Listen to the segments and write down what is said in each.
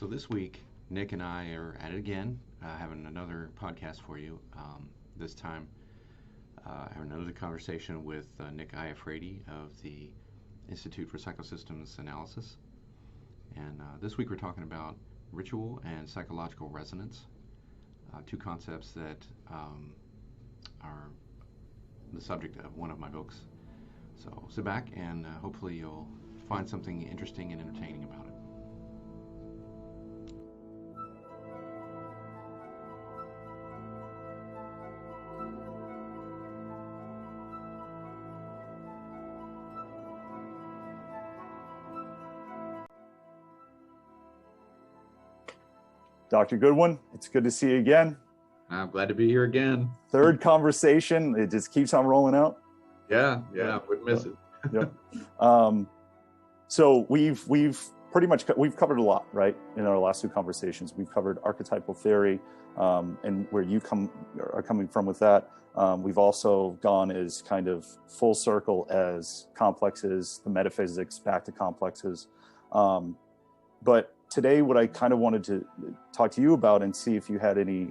So this week, Nick and I are at it again, having another podcast for you. This time, having another conversation with Nick Iafrate of the Institute for Psychosystems Analysis. And this week we're talking about ritual and psychological resonance, two concepts that are the subject of one of my books. So sit back and hopefully you'll find something interesting and entertaining about it. Dr. Goodwin, it's good to see you again. I'm glad to be here again. Third conversation, it just keeps on rolling out. Yeah, wouldn't miss it. Yep. So we've pretty much covered a lot, right? In our last two conversations, we've covered archetypal theory and where you are coming from with that. We've also gone as kind of full circle as complexes, the metaphysics back to complexes, but today, what I kind of wanted to talk to you about and see if you had any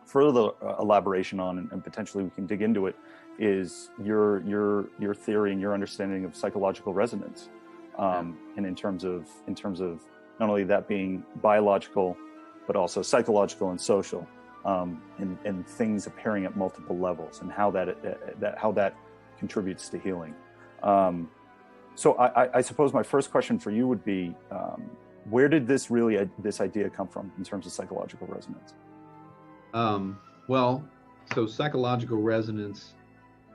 further elaboration on, and potentially we can dig into it, is your theory and your understanding of psychological resonance, and in terms of not only that being biological, but also psychological and social, and things appearing at multiple levels, and how that contributes to healing. So I suppose my first question for you would be, where did this idea come from in terms of psychological resonance? So psychological resonance,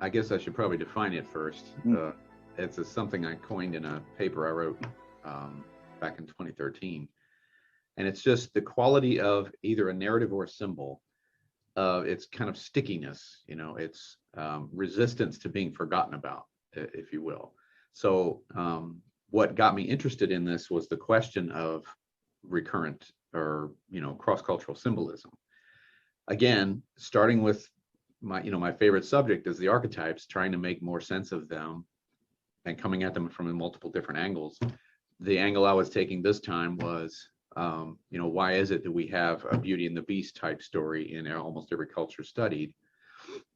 I guess I should probably define it first. It's something I coined in a paper I wrote back in 2013. And it's just the quality of either a narrative or a symbol, its kind of stickiness, its resistance to being forgotten about, if you will. So what got me interested in this was the question of recurrent or cross-cultural symbolism. Again, starting with my favorite subject is the archetypes, trying to make more sense of them and coming at them from multiple different angles. The angle I was taking this time was, why is it that we have a Beauty and the Beast type story in almost every culture studied?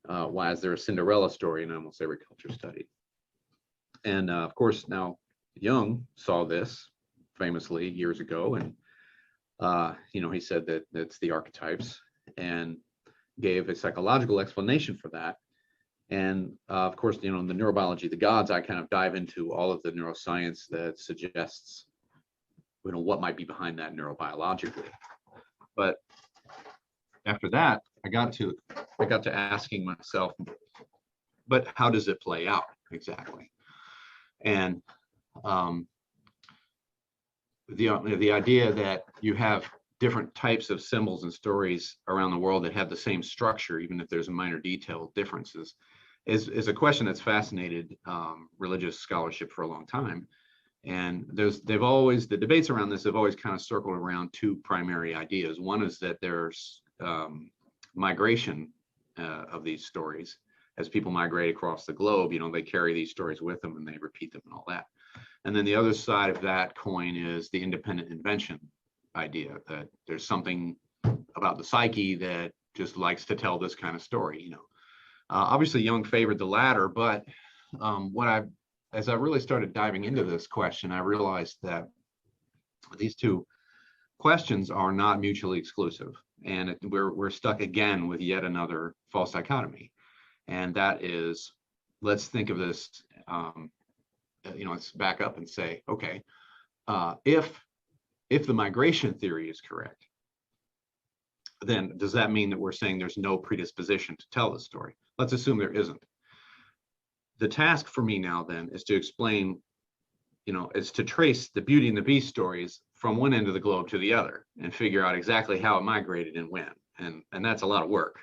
Why is there a Cinderella story in almost every culture studied? And of course, now Jung saw this famously years ago, and he said that it's the archetypes, and gave a psychological explanation for that. And of course, in the neurobiology of the gods, I kind of dive into all of the neuroscience that suggests, what might be behind that neurobiologically. But after that, I got to asking myself, but how does it play out exactly? And the idea that you have different types of symbols and stories around the world that have the same structure, even if there's minor detail differences, is a question that's fascinated religious scholarship for a long time. And the debates around this have always kind of circled around two primary ideas. One is that there's migration of these stories. As people migrate across the globe, they carry these stories with them and they repeat them and all that. And then the other side of that coin is the independent invention idea, that there's something about the psyche that just likes to tell this kind of story. Obviously Jung favored the latter, but as I really started diving into this question, I realized that these two questions are not mutually exclusive, and we're stuck again with yet another false dichotomy. And that is, let's think of this, let's back up and say, okay, if the migration theory is correct, then does that mean that we're saying there's no predisposition to tell the story? Let's assume there isn't. The task for me now then is to explain, is to trace the Beauty and the Beast stories from one end of the globe to the other and figure out exactly how it migrated and when. And that's a lot of work.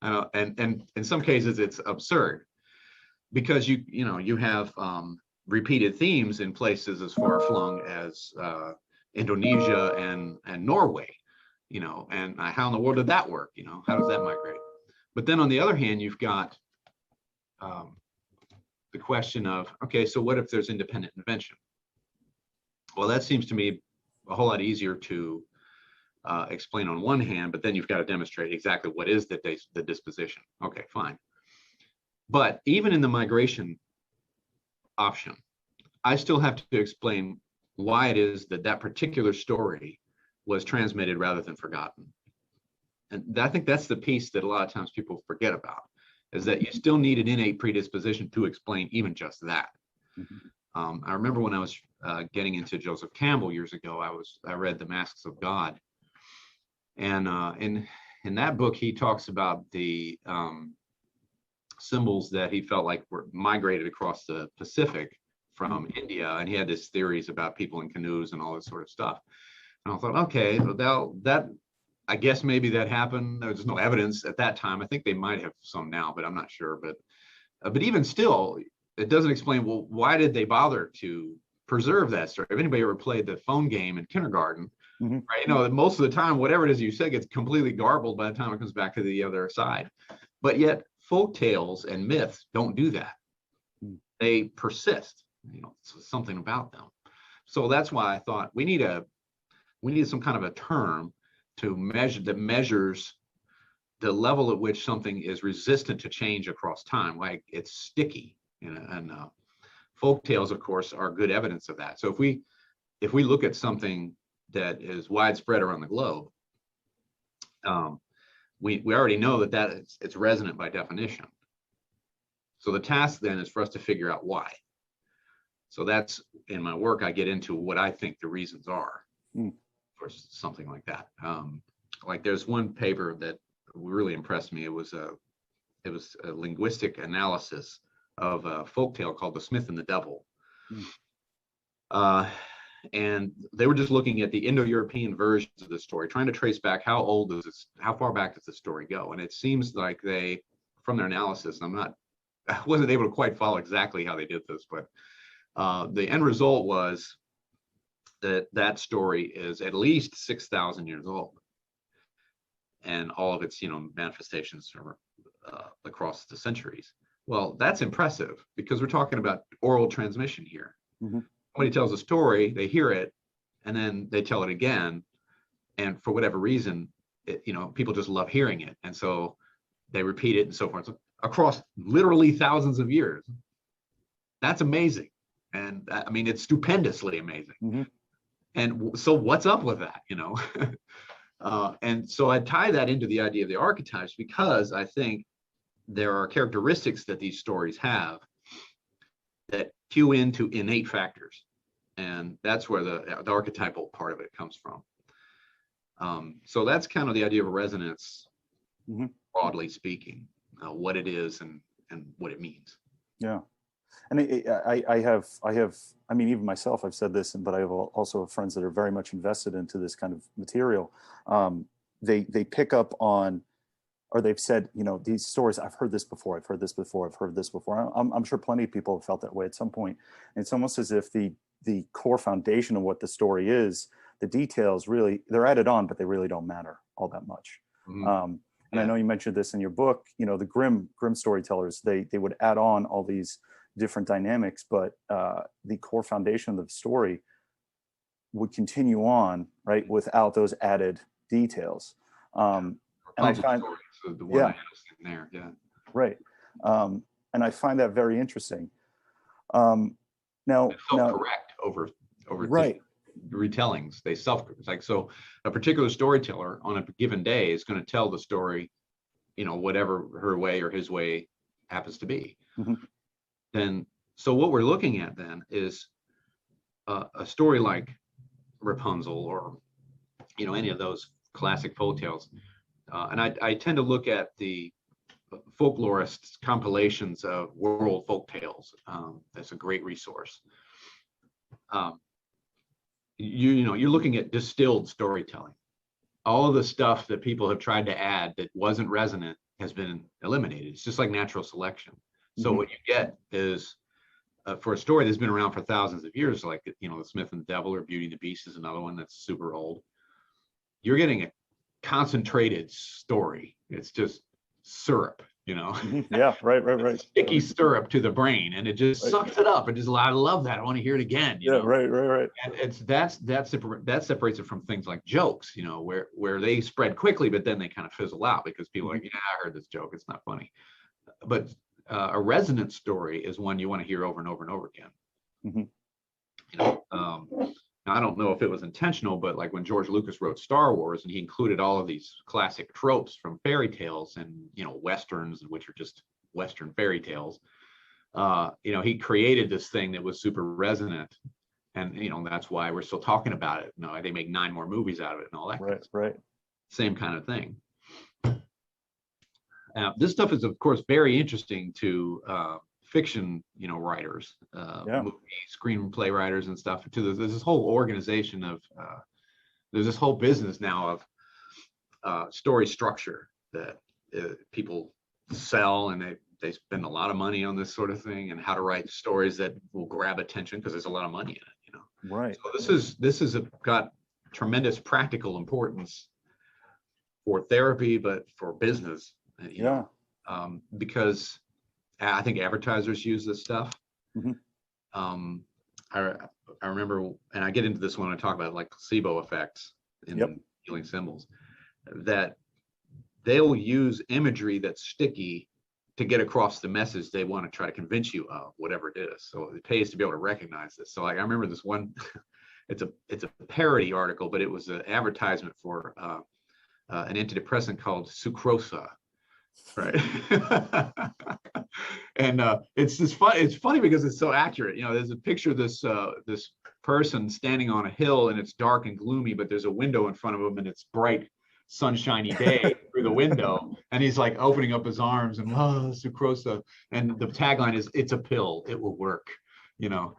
And in some cases it's absurd, because you have repeated themes in places as far flung as Indonesia and Norway, and how in the world did that work? How does that migrate? But then on the other hand, you've got the question of, okay, so what if there's independent invention? Well, that seems to me a whole lot easier to explain on one hand, but then you've got to demonstrate exactly what is the disposition. Okay, fine. But even in the migration option, I still have to explain why it is that that particular story was transmitted rather than forgotten. And I think that's the piece that a lot of times people forget about, is that you still need an innate predisposition to explain even just that. I remember when I was getting into Joseph Campbell years ago, I read The Masks of God. And in that book, he talks about the symbols that he felt like were migrated across the Pacific from India, and he had his theories about people in canoes and all this sort of stuff. And I thought, okay, well, that I guess maybe that happened. There's no evidence at that time. I think they might have some now, but I'm not sure. But even still, it doesn't explain, well, why did they bother to preserve that story? If anybody ever played the phone game in kindergarten, right, you know, most of the time, whatever it is you say gets completely garbled by the time it comes back to the other side. But yet folk tales and myths don't do that. They persist, you know, something about them. So that's why I thought we need some kind of a term to measure that measures the level at which something is resistant to change across time, like it's sticky. You know, and folk tales, of course, are good evidence of that. So if we look at something that is widespread around the globe, we already know that it's resonant by definition. So the task then is for us to figure out why. So that's in my work, I get into what I think the reasons are for something like that. Like there's one paper that really impressed me. It was a linguistic analysis of a folktale called The Smith and the Devil. And they were just looking at the Indo-European versions of the story, trying to trace back how far back does the story go? And it seems like they, from their analysis, I wasn't able to quite follow exactly how they did this, but the end result was that story is at least 6,000 years old. And all of its, you know, manifestations are across the centuries. Well, that's impressive because we're talking about oral transmission here. Somebody tells a story, they hear it, and then they tell it again. And for whatever reason, you know, people just love hearing it. And so they repeat it and so forth. So across literally thousands of years. That's amazing. And I mean, it's stupendously amazing. And so what's up with that, you know? And so I tie that into the idea of the archetypes because I think there are characteristics that these stories have that cue into innate factors. And that's where the archetypal part of it comes from. So that's kind of the idea of resonance, broadly speaking, what it is and what it means. Yeah. And I mean, even myself, I've said this, but I have also have friends that are very much invested into this kind of material. They pick up on, or they've said, you know, these stories, I've heard this before, I've heard this before, I've heard this before. I'm sure plenty of people have felt that way at some point. And it's almost as if the core foundation of what the story is, the details really, they're added on, but they really don't matter all that much. And I know you mentioned this in your book, you know, the Grimm storytellers, they would add on all these different dynamics, but the core foundation of the story would continue on, right, without those added details. And I find, right. And I find that very interesting. Now, correct over right. retellings. They like, so a particular storyteller on a given day is going to tell the story, you know, whatever her way or his way happens to be. Then, so what we're looking at then is a story like Rapunzel or, you know, any of those classic folk tales. And I tend to look at the folklorists' compilations of world folk tales. That's a great resource. You're looking at distilled storytelling. All of the stuff that people have tried to add that wasn't resonant has been eliminated. It's just like natural selection. So what you get is, for a story that's been around for thousands of years, like, you know, The Smith and the Devil or Beauty and the Beast is another one that's super old. You're getting a concentrated story. It's just syrup, you know. Yeah, right. Sticky syrup to the brain, and it just sucks it up. And just, I love that. I want to hear it again. You know? Right. And that separates it from things like jokes, you know, where they spread quickly, but then they kind of fizzle out because people are like, yeah, I heard this joke. It's not funny. But a resonant story is one you want to hear over and over and over again. You know, I don't know if it was intentional, but like when George Lucas wrote Star Wars and he included all of these classic tropes from fairy tales and, you know, Westerns, which are just Western fairy tales, you know, he created this thing that was super resonant. And, you know, that's why we're still talking about it. You know, they make 9 more movies out of it and all that. Right. Same kind of thing. This stuff is, of course, very interesting to fiction, you know, writers, movie, screenplay writers and stuff. There's this whole organization of, there's this whole business now of story structure that people sell, and they spend a lot of money on this sort of thing, and how to write stories that will grab attention because there's a lot of money in it, you know. Right. So this is got tremendous practical importance for therapy, but for business, you know, because I think advertisers use this stuff. I remember, and I get into this when I talk about like placebo effects in healing symbols, that they'll use imagery that's sticky to get across the message they want to try to convince you of, whatever it is. So it pays to be able to recognize this. So like, I remember this one, it's a parody article, but it was an advertisement for an antidepressant called Sucrosa. Right. And it's funny because it's so accurate. You know, there's a picture of this person standing on a hill, and it's dark and gloomy, but there's a window in front of him, and it's bright, sunshiny day through the window, and he's like opening up his arms and Sucrosa, and the tagline is, "It's a pill, it will work," you know.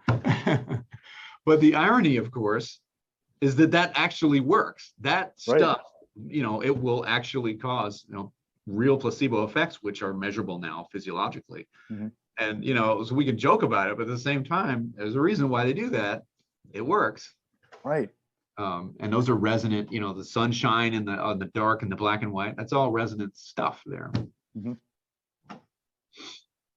But the irony, of course, is that actually works. That stuff, you know, it will actually cause, you know, real placebo effects, which are measurable now physiologically. And, you know, so we can joke about it, but at the same time, there's a reason why they do that. It works. Right. And those are resonant, you know, the sunshine and the dark and the black and white, that's all resonant stuff there.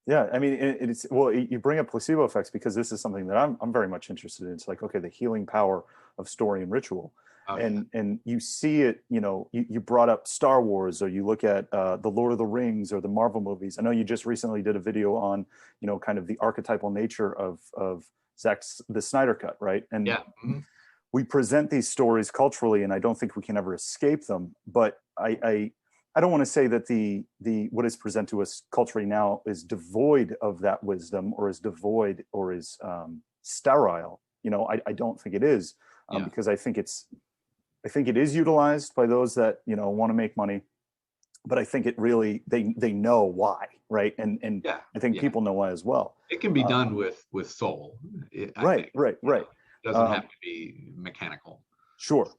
Yeah, I mean, it's, well, you bring up placebo effects because this is something that I'm very much interested in. It's like, okay, the healing power of story and ritual. And you see it, you know, you brought up Star Wars, or you look at the Lord of the Rings or the Marvel movies. I know you just recently did a video on, you know, kind of the archetypal nature of the Snyder Cut, right? And we present these stories culturally, and I don't think we can ever escape them. But I don't want to say that the what is presented to us culturally now is devoid of that wisdom, or is devoid, or is sterile. You know, I don't think it is, because I think it is utilized by those that, you know, want to make money, but I think it really, they know why, right? And I think people know why as well. It can be done with soul. Right. It doesn't have to be mechanical. Sure.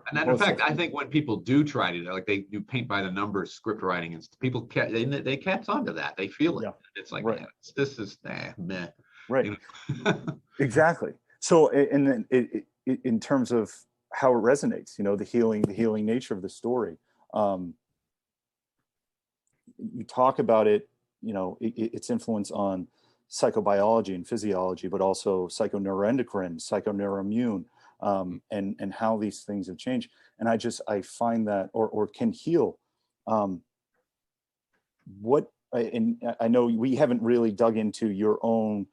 And then, in fact, I think when people do try to, like, they do paint by the numbers script writing, and people they catch on to that. They feel it. Yeah. It's like, man, this is meh. Right. You know? Exactly. So, and then in terms of how it resonates, you know, the healing nature of the story. You talk about it, you know, its influence on psychobiology and physiology, but also psychoneuroendocrine, psychoneuroimmune, and how these things have changed. And I find that, or can heal. And I know we haven't really dug into your own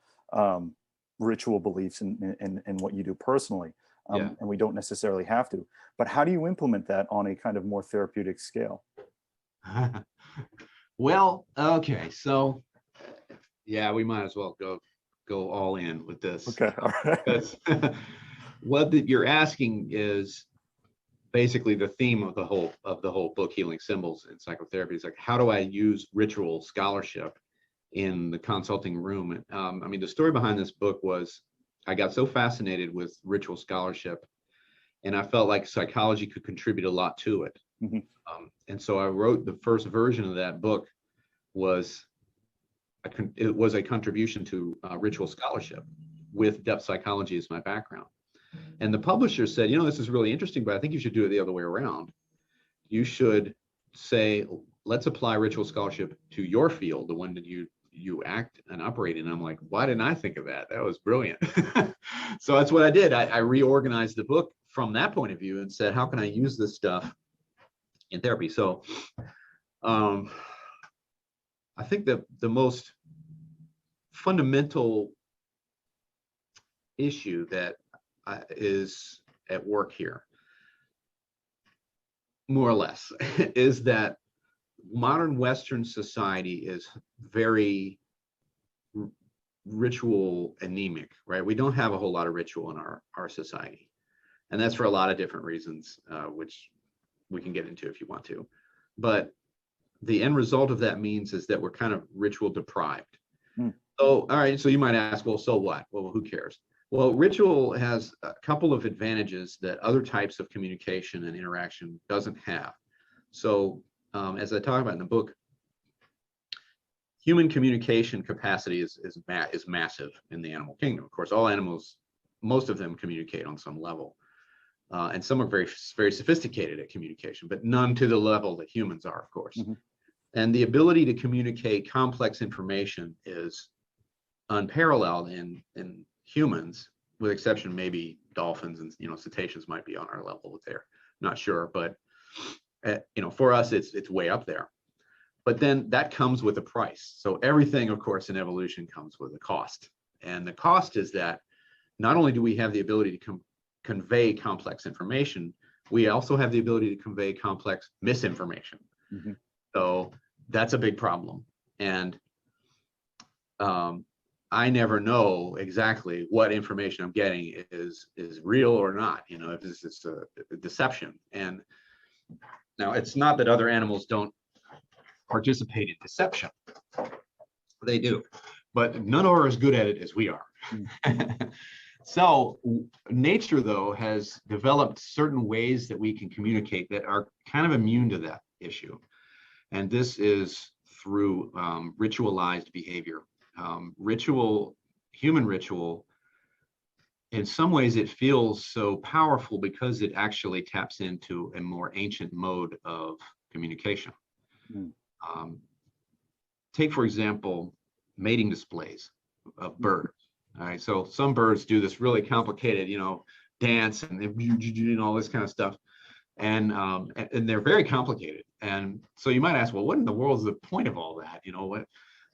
ritual beliefs and what you do personally. And we don't necessarily have to, but how do you implement that on a kind of more therapeutic scale? Well, okay, so yeah, we might as well go all in with this. Okay, all right. What you're asking is basically the theme of the whole book, Healing Symbols in Psychotherapy. Is like, how do I use ritual scholarship in the consulting room? I mean, the story behind this book was, I got so fascinated with ritual scholarship, and I felt like psychology could contribute a lot to it. And so I wrote the first version of that book. It was a contribution to ritual scholarship with depth psychology as my background. And the publisher said, you know, this is really interesting, but I think you should do it the other way around. You should say, let's apply ritual scholarship to your field, the one that you act and operate in. And I'm like, why didn't I think of that? That was brilliant. So that's what I did. I reorganized the book from that point of view and said, how can I use this stuff in therapy? So I think the most fundamental issue that is at work here, more or less, is that modern Western society is very ritual anemic, right? We don't have a whole lot of ritual in our society. And that's for a lot of different reasons, which we can get into if you want to. But the end result of that means is that we're kind of ritual deprived. So, all right, so you might ask, well, so what? Well, who cares? Well, ritual has a couple of advantages that other types of communication and interaction doesn't have. So, as I talk about in the book, human communication capacity is massive in the animal kingdom. Of course, all animals, most of them communicate on some level. And some are very, very sophisticated at communication, but none to the level that humans are, of course. And the ability to communicate complex information is unparalleled in humans, with exception maybe dolphins and cetaceans might be on our level there. Not sure, but for us it's way up there. But then that comes with a price. So everything, of course, in evolution comes with a cost. And the cost is that not only do we have the ability to convey complex information, we also have the ability to convey complex misinformation. So that's a big problem. And I never know exactly what information I'm getting is real or not, if this is a deception. And now it's not that other animals don't participate in deception. They do, but none are as good at it as we are. So nature, though, has developed certain ways that we can communicate that are kind of immune to that issue. And this is through ritualized behavior. Human ritual, in some ways it feels so powerful because it actually taps into a more ancient mode of communication. Take, for example, mating displays of birds. All right, so some birds do this really complicated, dance and all this kind of stuff. And they're very complicated. And so you might ask, well, what in the world is the point of all that?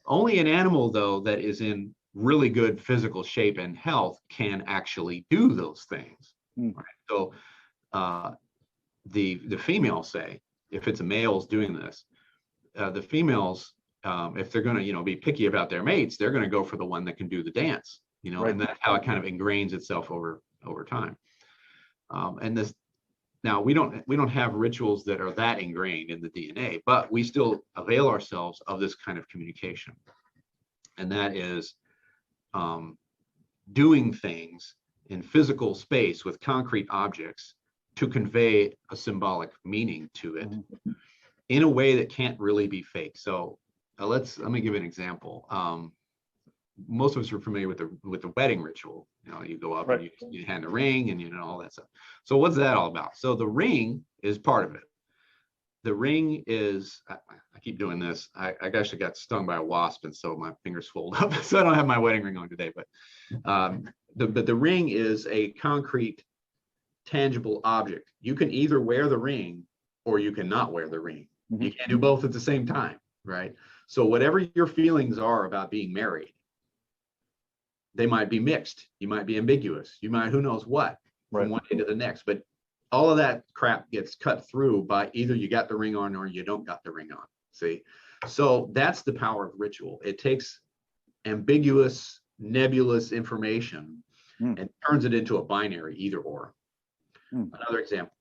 Only an animal, though, that is in really good physical shape and health can actually do those things. Right? So the females say, if it's a male's doing this, the females, if they're going to be picky about their mates, they're going to go for the one that can do the dance. Right. And that's how it kind of ingrains itself over time. And this. Now, we don't have rituals that are that ingrained in the DNA, but we still avail ourselves of this kind of communication. And that is doing things in physical space with concrete objects to convey a symbolic meaning to it in a way that can't really be fake. So let me give an example. Most of us are familiar with the wedding ritual. You go up and you hand a ring and all that stuff. So what's that all about? So the ring is part of it. The ring is, I keep doing this. I actually got stung by a wasp, and so my fingers swelled up. So I don't have my wedding ring on today. But the ring is a concrete, tangible object. You can either wear the ring or you cannot wear the ring. You can't do both at the same time, right? So whatever your feelings are about being married, they might be mixed. You might be ambiguous. You might, who knows what, from one day to the next. But all of that crap gets cut through by either you got the ring on or you don't got the ring on. See? So that's the power of ritual. It takes ambiguous, nebulous information and turns it into a binary, either or. Another example,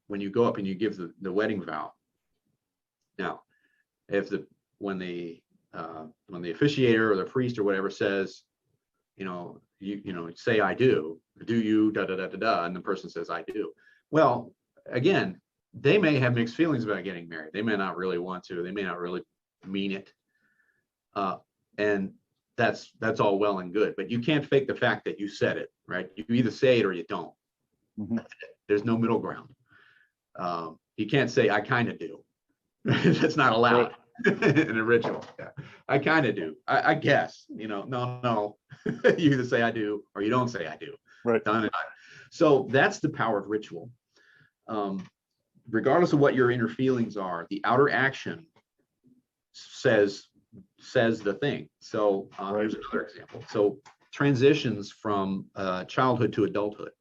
when you go up and you give the wedding vow. Now, when the officiator or the priest or whatever says, you say I do you da da da da da, and the person says I do. Well, again, they may have mixed feelings about getting married. They may not really want to. They may not really mean it, and that's all well and good. But you can't fake the fact that you said it, right? You either say it or you don't. There's no middle ground. You can't say I kind of do. That's not allowed in a ritual. Yeah. I kind of do. I guess, no. You either say I do or you don't say I do. Right. Done and done. So that's the power of ritual. Regardless of what your inner feelings are, the outer action says the thing. So here's another example. So transitions from childhood to adulthood.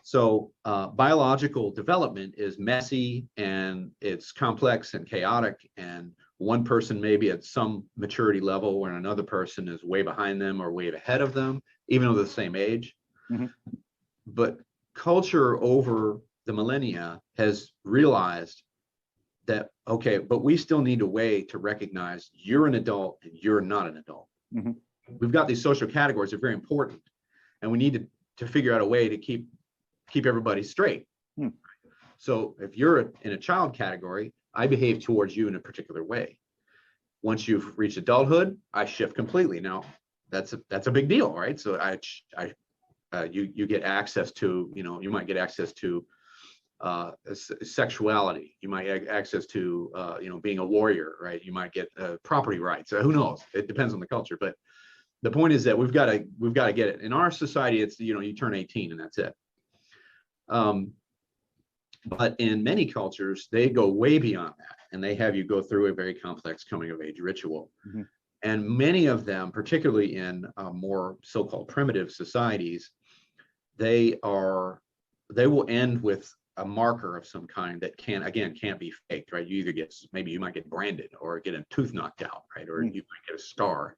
So biological development is messy and it's complex and chaotic, and one person may be at some maturity level where another person is way behind them or way ahead of them, even though they're the same age. Mm-hmm. But culture over the millennia has realized that, okay, but we still need a way to recognize you're an adult and you're not an adult. Mm-hmm. We've got these social categories that are very important, and we need to figure out a way to keep everybody straight. So if you're in a child category, I behave towards you in a particular way. Once you've reached adulthood, I shift completely. Now, that's a big deal, right? So you get access to, you might get access to sexuality. You might get access to, being a warrior, right? You might get property rights. Who knows? It depends on the culture. But the point is that we've got to get it. In our society, it's, you turn 18 and that's it. But in many cultures, they go way beyond that, and they have you go through a very complex coming of age ritual. Mm-hmm. And many of them, particularly in more so-called primitive societies, they will end with a marker of some kind that can't be faked, right? Maybe you might get branded or get a tooth knocked out, right? Or you might get a scar.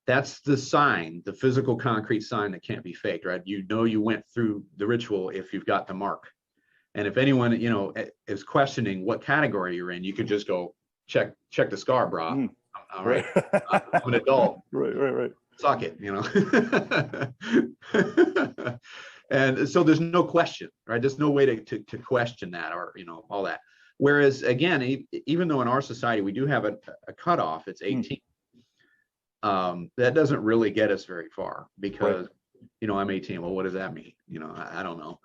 That's the sign, the physical concrete sign that can't be faked, right? You went through the ritual if you've got the mark. And if anyone, is questioning what category you're in, you could just go check the scar, bra. All right. I'm an adult. Right. Suck it, And so there's no question, right? There's no way to question that or, all that. Whereas again, even though in our society, we do have a cutoff, it's 18. That doesn't really get us very far because, I'm 18. Well, what does that mean? I don't know.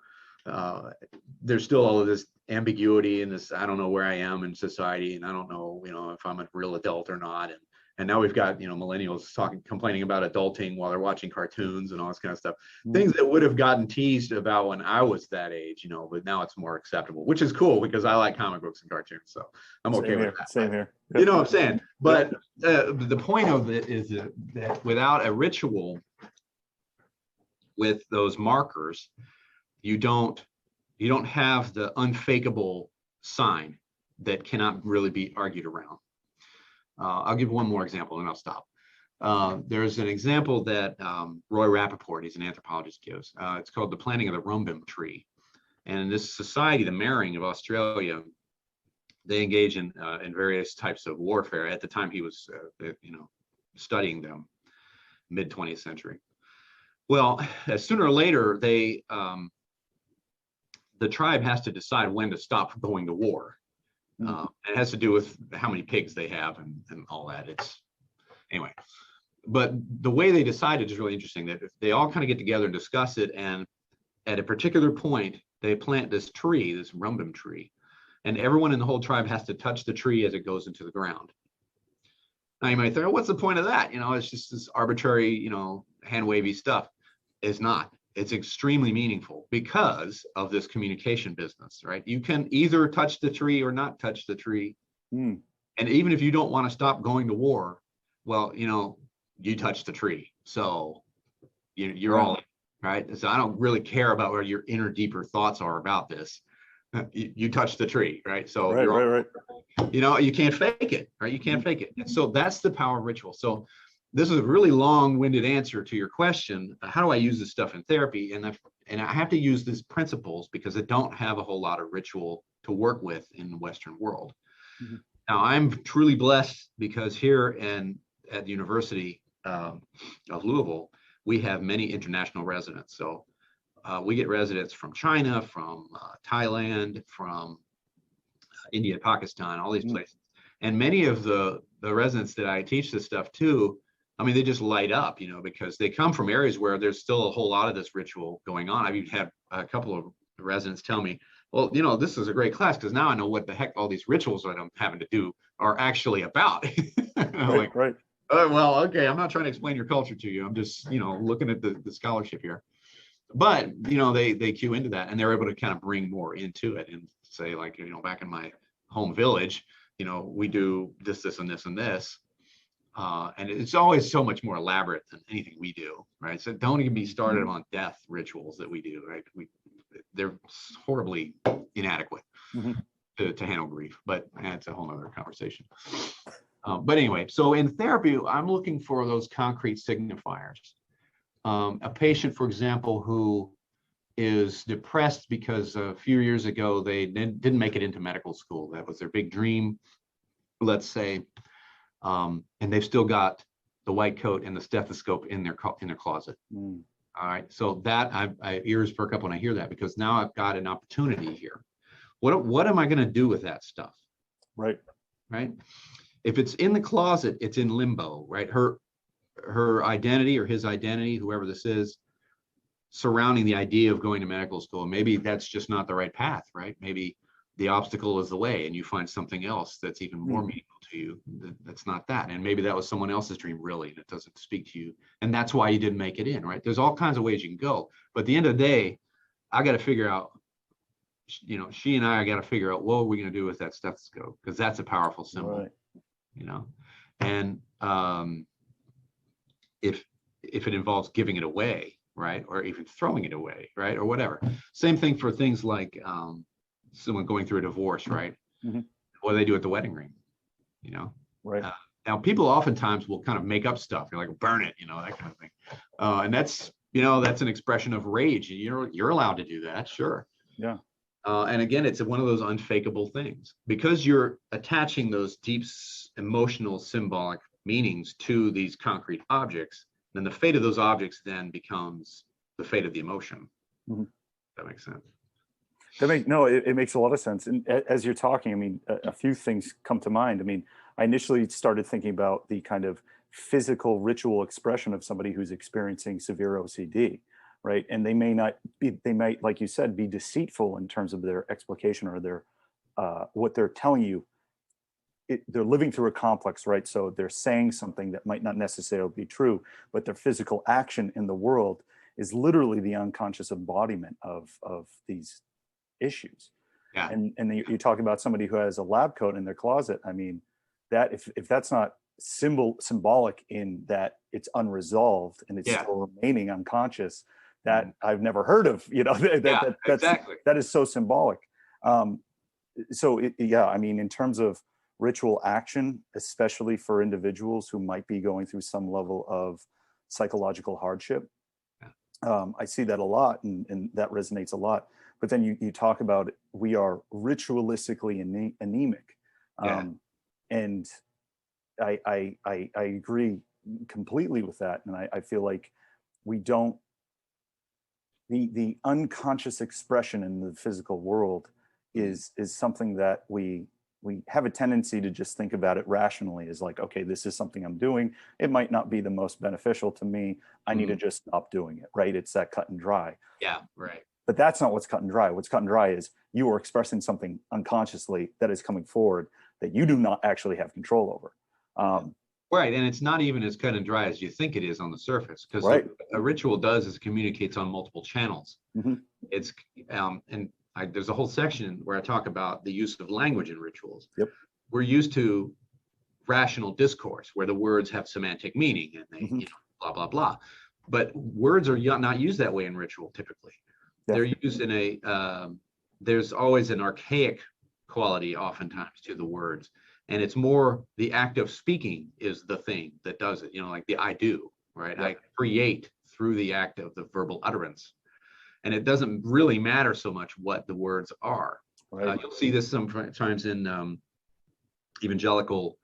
There's still all of this ambiguity and this, I don't know where I am in society, and I don't know, if I'm a real adult or not. And now we've got, millennials complaining about adulting while they're watching cartoons and all this kind of stuff. Things that would have gotten teased about when I was that age, but now it's more acceptable, which is cool because I like comic books and cartoons. So I'm okay with that. Same here. You know what I'm saying? But the point of it is that without a ritual with those markers, you don't have the unfakeable sign that cannot really be argued around. I'll give one more example and I'll stop. There's an example that Roy Rappaport, he's an anthropologist, gives. It's called the planting of the rumbum tree. And in this society, the Maring of Australia, they engage in various types of warfare. At the time he was, studying them, mid 20th century. Well, sooner or later, the tribe has to decide when to stop going to war. It has to do with how many pigs they have and all that. Anyway, but the way they decided is really interesting, that they all kind of get together and discuss it. And at a particular point, they plant this tree, this rumbum tree, and everyone in the whole tribe has to touch the tree as it goes into the ground. Now you might think, what's the point of that? It's just this arbitrary, hand wavy stuff. It's not. It's extremely meaningful because of this communication business, right? You can either touch the tree or not touch the tree. And even if you don't want to stop going to war, well, you touch the tree. So you're all in, right? So I don't really care about where your inner, deeper thoughts are about this. You touch the tree, right? So right. You can't fake it, right? You can't fake it. And so that's the power of ritual. So this is a really long-winded answer to your question. How do I use this stuff in therapy? And I have to use these principles because I don't have a whole lot of ritual to work with in the Western world. Mm-hmm. Now, I'm truly blessed because here at the University of Louisville, we have many international residents. So we get residents from China, from Thailand, from India, Pakistan, all these places. And many of the residents that I teach this stuff to, they just light up, because they come from areas where there's still a whole lot of this ritual going on. I've had a couple of residents tell me, well, you know, this is a great class because now I know what the heck all these rituals that I'm having to do are actually about. I'm Right, like, right. oh, well, okay, I'm not trying to explain your culture to you. I'm just, you know, looking at the scholarship here. But, you know, they cue into that, and they're able to kind of bring more into it and say, like, you know, back in my home village, you know, we do this, this, and this, and this. And it's always so much more elaborate than anything we do, right? So don't even be started on death rituals that we do, right? They're horribly inadequate Mm-hmm. to handle grief, but that's a whole other conversation. But anyway, so in therapy, I'm looking for those concrete signifiers. A patient, for example, who is depressed because a few years ago they didn't make it into medical school. That was their big dream, let's say, and they've still got the white coat and the stethoscope in their closet. Mm. All right, so that I ears perk up when I hear that, because now I've got an opportunity here. What am I going to do with that stuff? Right. Right. If it's in the closet, it's in limbo, right? Her identity or his identity, whoever this is, surrounding the idea of going to medical school, maybe that's just not the right path, right? Maybe the obstacle is the way and you find something else that's even more meaningful to you. That's not that. And maybe that was someone else's dream, really, and it doesn't speak to you. And that's why you didn't make it in, right? There's all kinds of ways you can go. But at the end of the day, I got to figure out, you know, she and I got to figure out what are we going to do with that stethoscope, because that's a powerful symbol, Right. you know? And if it involves giving it away, right, or even throwing it away, right, or whatever. Same thing for things like someone going through a divorce, right? Mm-hmm. What do they do at the wedding ring, you know? Right. Now, people oftentimes will kind of make up stuff. You're like, burn it, you know, that kind of thing. And that's, you know, that's an expression of rage. You're allowed to do that, sure. Yeah. And again, it's one of those unfakeable things, because you're attaching those deep emotional symbolic meanings to these concrete objects. Then the fate of those objects then becomes the fate of the emotion. Mm-hmm. That makes sense. It makes a lot of sense. And as you're talking, I mean, a few things come to mind. I mean, I initially started thinking about the kind of physical ritual expression of somebody who's experiencing severe OCD, right? And they might, like you said, be deceitful in terms of their explication or their what they're telling you. They're living through a complex, right? So they're saying something that might not necessarily be true, but their physical action in the world is literally the unconscious embodiment of these issues. Yeah. And you talk about somebody who has a lab coat in their closet. I mean, that if that's not symbolic in that it's unresolved and it's still remaining unconscious, that I've never heard of, you know, exactly. That is so symbolic. I mean, in terms of ritual action, especially for individuals who might be going through some level of psychological hardship, I see that a lot, and that resonates a lot. But then you talk about we are ritualistically anemic, and I agree completely with that, and I feel like we don't, the unconscious expression in the physical world is something that we have a tendency to just think about it rationally as like, okay, this is something I'm doing. It might not be the most beneficial to me. I need to just stop doing it, right? It's that cut and dry. Yeah, right. But that's not what's cut and dry. What's cut and dry is you are expressing something unconsciously that is coming forward that you do not actually have control over. Right, and it's not even as cut and dry as you think it is on the surface, because right. a ritual does is it communicates on multiple channels. Mm-hmm. It's there's a whole section where I talk about the use of language in rituals. Yep. We're used to rational discourse where the words have semantic meaning and they, you know, blah blah blah. But words are not used that way in ritual typically. Yeah. They're used in a there's always an archaic quality oftentimes to the words, and it's more the act of speaking is the thing that does it. You know, like the I do, right? Yeah. I create through the act of the verbal utterance. And it doesn't really matter so much what the words are. Right. You'll see this sometimes in evangelical,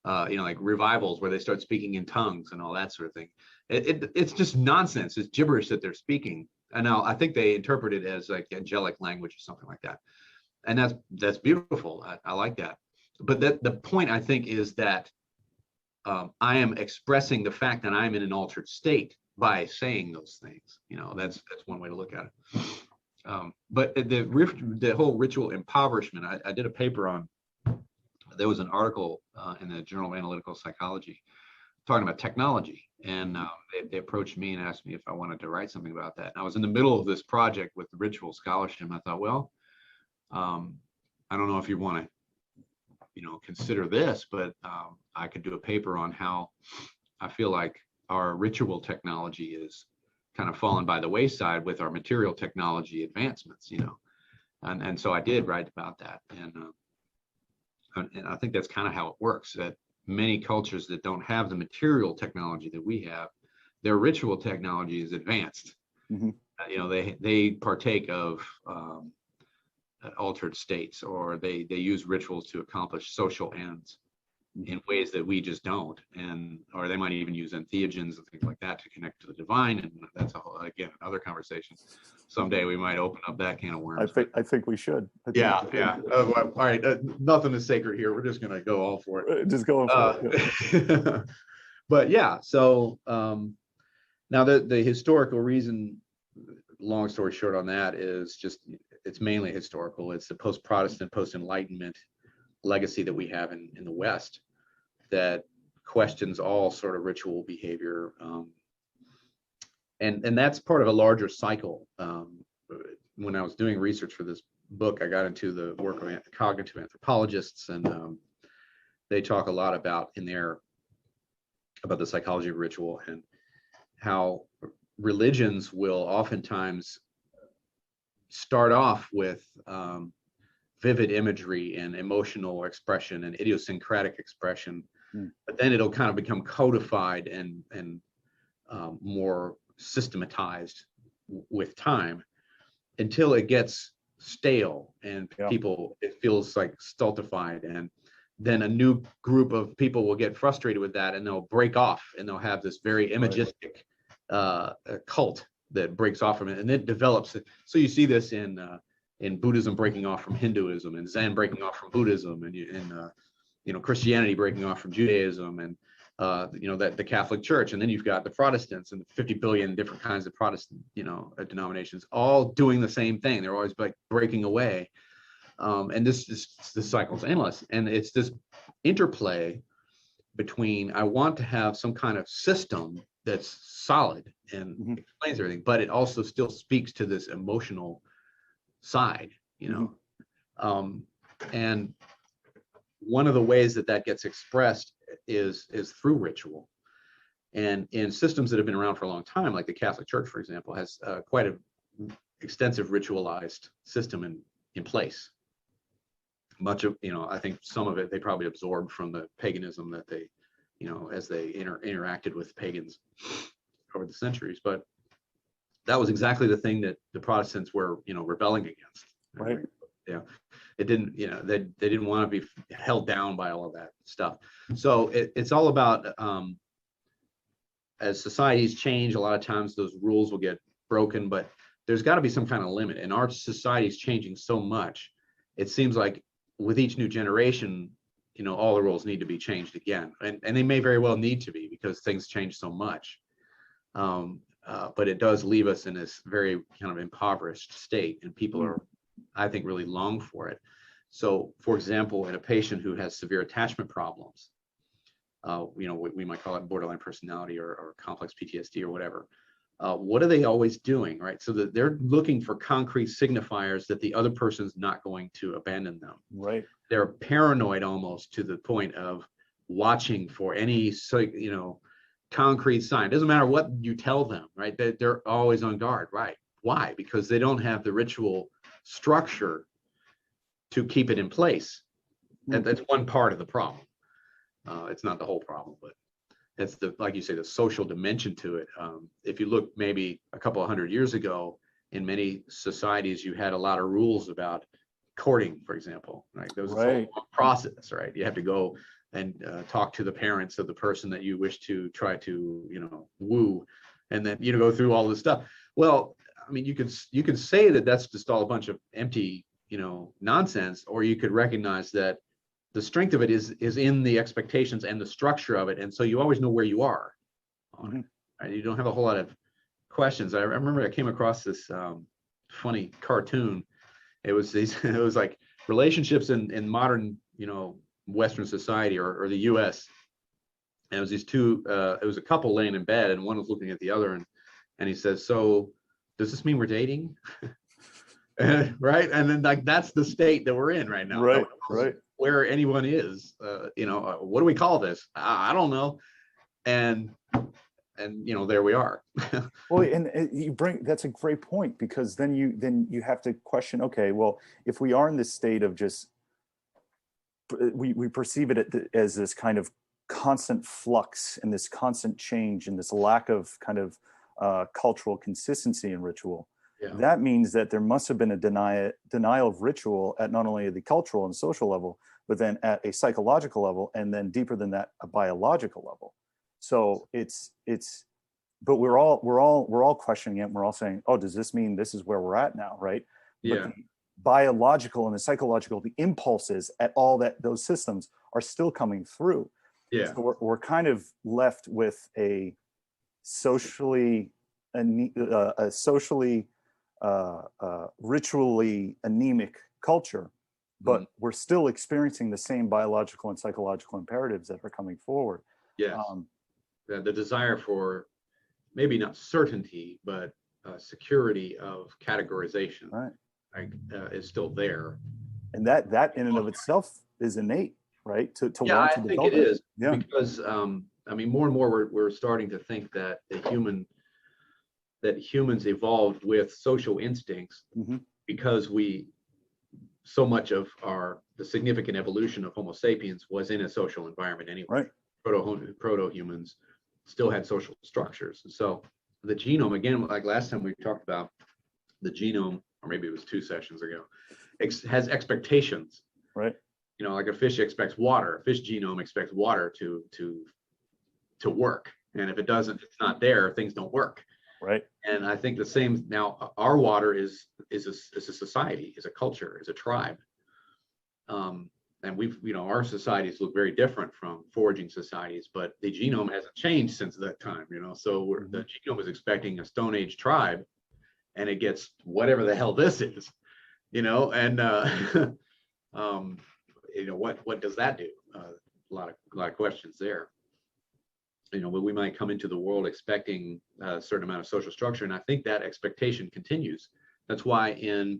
you know, like revivals where they start speaking in tongues and all that sort of thing. It's just nonsense. It's gibberish that they're speaking. And now I think they interpret it as like angelic language or something like that. And that's beautiful. I like that. But the point I think is that I am expressing the fact that I'm in an altered state by saying those things. You know, that's one way to look at it. But the whole ritual impoverishment, I did a paper on, there was an article in the Journal of Analytical Psychology talking about technology. And they approached me and asked me if I wanted to write something about that. And I was in the middle of this project with the ritual scholarship. I thought, well, I don't know if you want to, consider this, but I could do a paper on how I feel like our ritual technology is kind of fallen by the wayside with our material technology advancements, and so I did write about that. And I think that's kind of how it works, that many cultures that don't have the material technology that we have, their ritual technology is advanced. They partake of altered states, or they use rituals to accomplish social ends in ways that we just don't, or they might even use entheogens and things like that to connect to the divine, and that's again another conversation. Someday we might open up that can of worms. I think we should. Yeah. All right, nothing is sacred here. We're just gonna go all for it. Just going for it. Yeah. But yeah, so now the historical reason, long story short on that, is just it's mainly historical. It's the post-Protestant, post-Enlightenment legacy that we have in the West that questions all sort of ritual behavior, and that's part of a larger cycle. When I was doing research for this book, I got into the work of cognitive anthropologists, and they talk a lot about the psychology of ritual and how religions will oftentimes start off with vivid imagery and emotional expression and idiosyncratic expression, but then it'll kind of become codified and more systematized with time until it gets stale and it feels like stultified, and then a new group of people will get frustrated with that and they'll break off and they'll have this very imagistic cult that breaks off from it, and it develops. So you see this in Buddhism breaking off from Hinduism, and Zen breaking off from Buddhism, and Christianity breaking off from Judaism, and that the Catholic Church, and then you've got the Protestants and 50 billion different kinds of Protestant denominations, all doing the same thing. They're always like breaking away, and this cycle's endless, and it's this interplay between I want to have some kind of system that's solid and explains everything, but it also still speaks to this emotional side, and one of the ways that gets expressed is through ritual. And in systems that have been around for a long time, like the Catholic Church, for example, has quite an extensive ritualized system in place. Much of, I think some of it they probably absorbed from the paganism that they, as they interacted with pagans over the centuries. But that was exactly the thing that the Protestants were, rebelling against. Right. Yeah. It didn't, they didn't want to be held down by all of that stuff. So it's all about, as societies change, a lot of times those rules will get broken, but there's got to be some kind of limit. And our society is changing so much. It seems like with each new generation, all the rules need to be changed again. And they may very well need to be, because things change so much. But it does leave us in this very kind of impoverished state, and people are, I think, really long for it. So, for example, in a patient who has severe attachment problems, we might call it borderline personality or complex PTSD or whatever. What are they always doing, right? So that they're looking for concrete signifiers that the other person's not going to abandon them. Right. They're paranoid almost to the point of watching for any, concrete sign. It doesn't matter what you tell them, right? They're always on guard, right? Why? Because they don't have the ritual structure to keep it in place. And that's one part of the problem. It's not the whole problem, but it's like you say, the social dimension to it. If you look maybe a couple of 100 years ago, in many societies, you had a lot of rules about courting, for example, right? There was a whole process, right? You have to go and talk to the parents of the person that you wish to try to, woo, and then, go through all this stuff. Well, I mean, you can say that that's just all a bunch of empty, nonsense, or you could recognize that the strength of it is in the expectations and the structure of it, and so you always know where you are on it. Right? You don't have a whole lot of questions. I remember I came across this funny cartoon. It was these, it was like relationships in modern, Western society or the U.S. And it was these two, it was a couple laying in bed, and one was looking at the other, and he says, "So does this mean we're dating?" Right. And then like, that's the state that we're in right now. Right. Right. Where anyone is, what do we call this? I don't know. And there we are. Well, and that's a great point, because then you have to question, okay, well, if we are in this state of just, we perceive it as this kind of constant flux and this constant change and this lack of kind of cultural consistency in ritual. Yeah. That means that there must have been a denial of ritual at not only the cultural and social level, but then at a psychological level, and then deeper than that, a biological level. So but we're all questioning it. And we're all saying, oh, does this mean this is where we're at now, right? Yeah. But the biological and the psychological, the impulses at all those systems are still coming through. Yeah. So we're kind of left with a socially ritually anemic culture, but we're still experiencing the same biological and psychological imperatives that are coming forward. Yes. The desire for maybe not certainty, but security of categorization, right, is still there. And that in and of itself is innate, right? To yeah, want I to think develop it is. Yeah. Because more and more we're starting to think that humans evolved with social instincts, because so much of the significant evolution of Homo sapiens was in a social environment anyway. Right. Proto-humans still had social structures. And so the genome, again, like last time we talked about, the genome, or maybe it was 2 sessions ago, has expectations. Right. Like a fish expects water. A fish genome expects water to work. And if it doesn't, it's not there, things don't work. Right. And I think the same now, our water is a society, is a culture, is a tribe. And our societies look very different from foraging societies, but the genome hasn't changed since that time, so the genome is expecting a Stone Age tribe, and it gets whatever the hell this is, and what does that do? A lot of questions there. We might come into the world expecting a certain amount of social structure, and I think that expectation continues. That's why in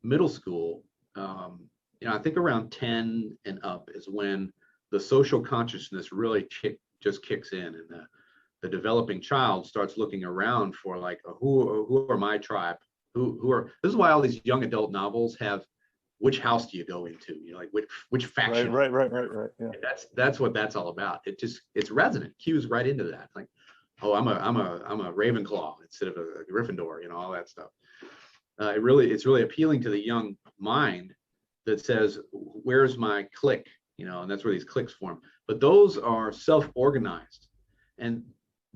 middle school, I think around 10 and up is when the social consciousness really just kicks in, and the developing child starts looking around for like, who are my tribe? This is why all these young adult novels have, which house do you go into? Like which faction? Right. Yeah. That's what that's all about. It's resonant. Cues right into that. Like, oh, I'm a Ravenclaw instead of a Gryffindor. All that stuff. It's really appealing to the young mind that says, where's my clique? And that's where these cliques form. But those are self-organized, and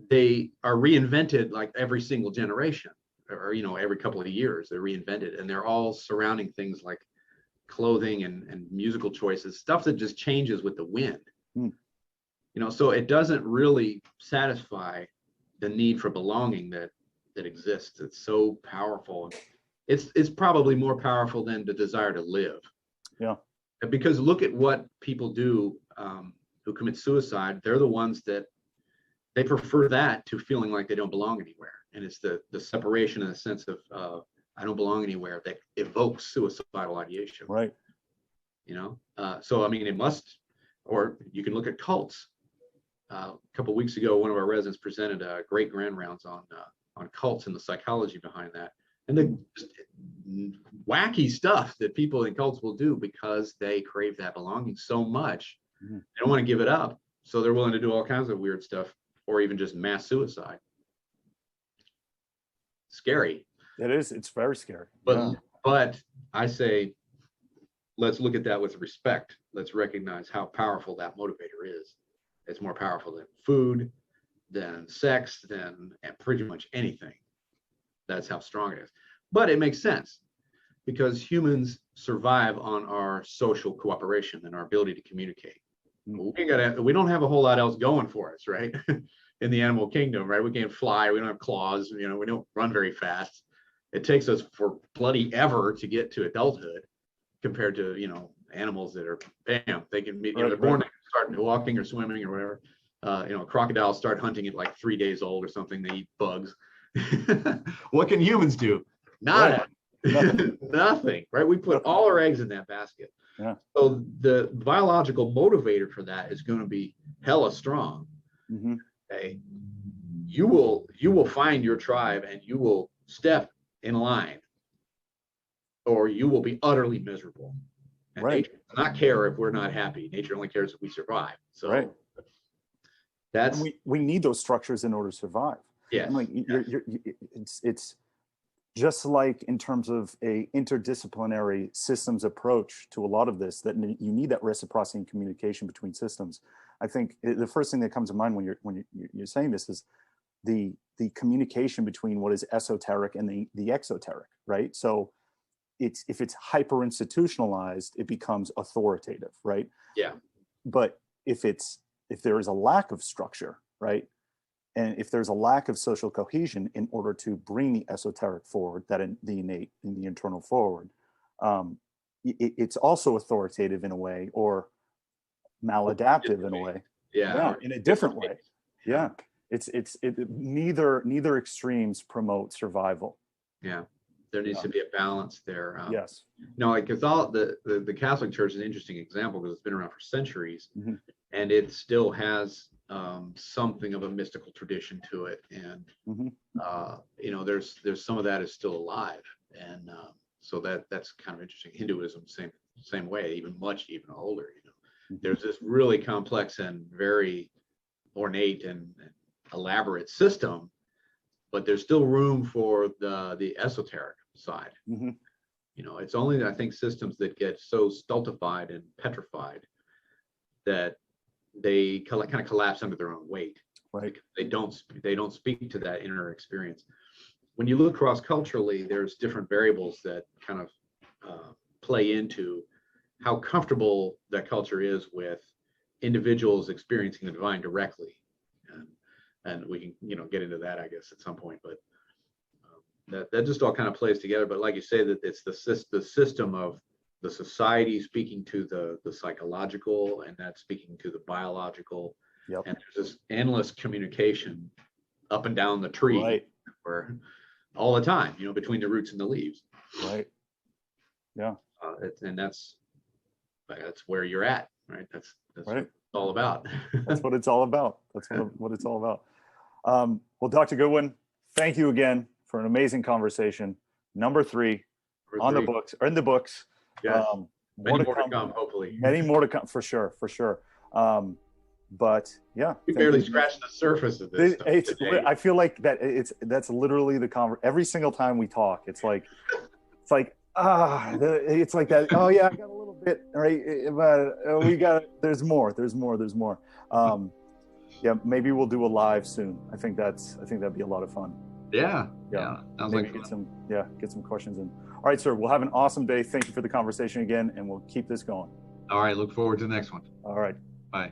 they are reinvented like every single generation, or every couple of years they're reinvented, and they're all surrounding things like clothing and musical choices, stuff that just changes with the wind. So it doesn't really satisfy the need for belonging that exists. It's so powerful. It's probably more powerful than the desire to live. Yeah. Because look at what people do who commit suicide. They're the ones that they prefer that to feeling like they don't belong anywhere. And it's the separation and the sense of I don't belong anywhere that evokes suicidal ideation. Right. So it must, or you can look at cults. A couple of weeks ago, one of our residents presented great grand rounds on cults and the psychology behind that, and the wacky stuff that people in cults will do because they crave that belonging so much. They don't want to give it up, so they're willing to do all kinds of weird stuff, or even just mass suicide. Scary. It is. It's very scary. But I say, let's look at that with respect. Let's recognize how powerful that motivator is. It's more powerful than food, than sex, than pretty much anything. That's how strong it is. But it makes sense, because humans survive on our social cooperation and our ability to communicate. We don't have a whole lot else going for us, right? In the animal kingdom, right? We can't fly. We don't have claws. We don't run very fast. it takes us for bloody ever to get to adulthood compared to, animals that are, bam, they can meet, they're born, they can start walking or swimming or whatever. Crocodiles start hunting at like 3 days old or something. They eat bugs. What can humans do? Nada. Nothing. Nothing, right? We put all our eggs in that basket. Yeah. So the biological motivator for that is going to be hella strong. Mm-hmm. Okay. You will find your tribe and you will step in line, or you will be utterly miserable. And nature does not care if we're not happy. Nature only cares if we survive. So that's, we need those structures in order to survive. Yes. Like it's just like in terms of a interdisciplinary systems approach to a lot of this, that you need that reciprocity and communication between systems. I think the first thing that comes to mind when you're saying this is the communication between what is esoteric and the exoteric, right? So if it's hyper institutionalized, it becomes authoritative, right? Yeah. But if there is a lack of structure, right, and if there's a lack of social cohesion in order to bring the esoteric forward, the innate and the internal forward, it's also authoritative in a way, or maladaptive in a way. Yeah. In a different way. Yeah. Neither extremes promote survival. Yeah. There needs to be a balance there. Yes. Like the Catholic Church is an interesting example because it's been around for centuries, mm-hmm. and it still has something of a mystical tradition to it, and mm-hmm. There's some of that is still alive, and so that's kind of interesting. Hinduism, same way, even older. Mm-hmm. There's this really complex and very ornate and elaborate system, but there's still room for the esoteric side. Mm-hmm. It's only, I think, systems that get so stultified and petrified that they kind of collapse under their own weight. Right. They don't speak to that inner experience. When you look cross-culturally, there's different variables that kind of play into how comfortable that culture is with individuals experiencing the divine directly. And we can, get into that, I guess, at some point. But that just all kind of plays together. But like you say, that it's the system of the society speaking to the psychological, and that's speaking to the biological. Yep. And there's this endless communication up and down the tree, where all the time, between the roots and the leaves. Right. Yeah. And that's where you're at, right? That's right. What it's all about. That's what it's all about. That's what it's all about. Well, Dr. Goodwin, thank you again for an amazing conversation. Number 3 on the books, or in the books. Yes. Many more to come, hopefully. Many more to come, for sure. But yeah, we barely scratched the surface of this. I feel like that's literally the every single time we talk. It's like that. Oh yeah, I got a little bit, right? But we got. There's more. Yeah, maybe we'll do a live soon. I think that'd be a lot of fun. Yeah. Sounds maybe like get some questions in. All right, sir. We'll have an awesome day. Thank you for the conversation again, and we'll keep this going. All right. Look forward to the next one. All right. Bye.